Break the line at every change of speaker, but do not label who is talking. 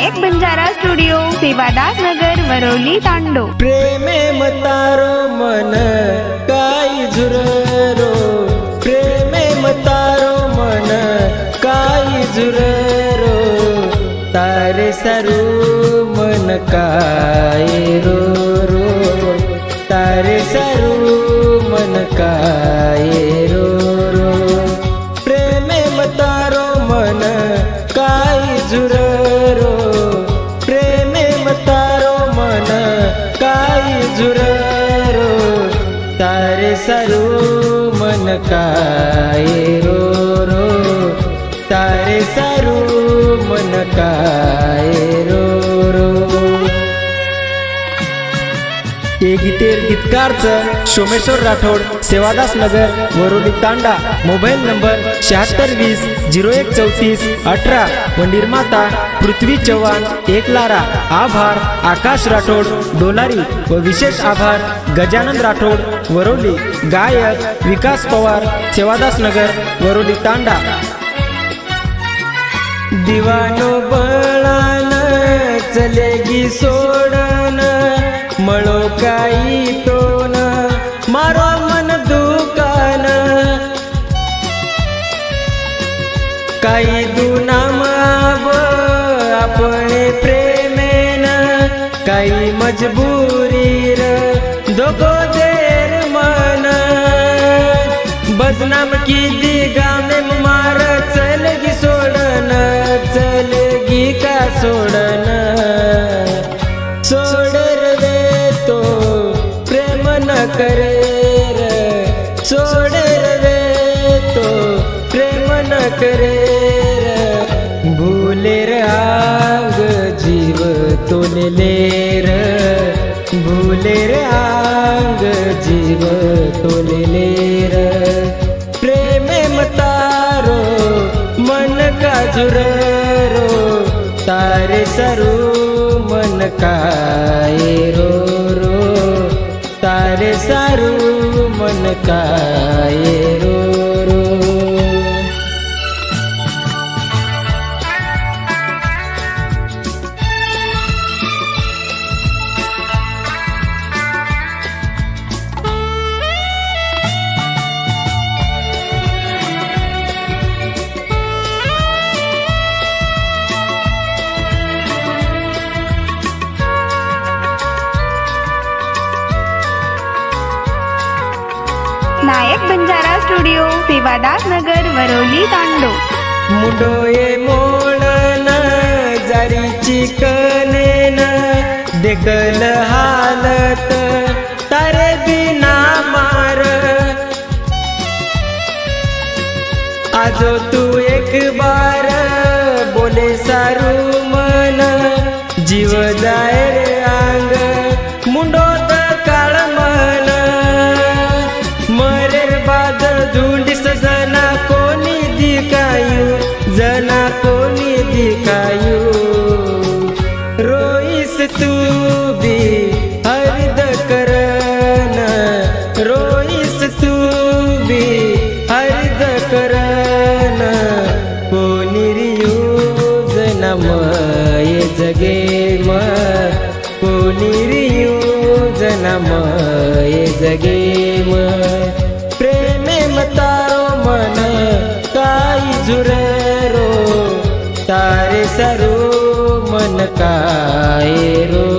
नायक Banjara studio, Sevadas नगर, Varolii, तांडो।
प्रेमे मतारो मन काय झुररो, प्रेमे मतारो मन काय झुररो, तारे सारू मन काय रो रो, तारे सारू मन काय रो रो, प्रेमे मतारो मन काय झुररो, प्रेमे मतारो मन काय झुररो, तारे सारू मन काय रो रो, तारे सारू मन काय रो रो। हे गीतेर गीतकारचं सोमेश्वर राठोड, सेवादास नगर, वरोली, तांडा। मोबाईल नंबर 7620013418 व निर्माता पृथ्वी चव्हाण, एकलारा। आभार आकाश राठोड, डोलारी व विशेष आभार गजानन राठोड, वरोली। गायक विकास पवार, सेवादास नगर, वरोली, तांडा। दिवानो बळान चलेगी सोडन, मळो काही टोन मारो मन दुकान, काही दुनाम अपने प्रेमेन, काही मजबूरी र दोगो देर मन, बदनाम की दिगा में मार चलगी सोडन, चलगी का सोडन, सोडर रे तो प्रेम न करे रे, सोडर रे तो प्रेम न करे रे, भूले रे आंग जीव तोले रे, भूले रे आंग जीव तोले रे, प्रेमे मतारो मन का झुररो, तारे सरू मन काय रो रो, तारे सारू मन काय रो रो।
नायक बंजारा स्टुडिओ, सेवादास नगर, वरोली, तांडो।
मुडोये मोळन जारीची कनेन, देखल हालत तारे बिना मार, आजो तू एक बार बोले सारू मन, जीव जाय रे आंग मुंडो काळ मन, मरेर बाद धुंडीस जना कोणी दिकायू, जना कोणी दिकायू, रोईस तू बी हरिद करन, रोईस तू बी हरिद करन, कोणी रियू जना मय जगे म, कोणी रियू जना मय जगे म, प्रेमे मतारो मन काय झुररो, तारे सरू मन काय रो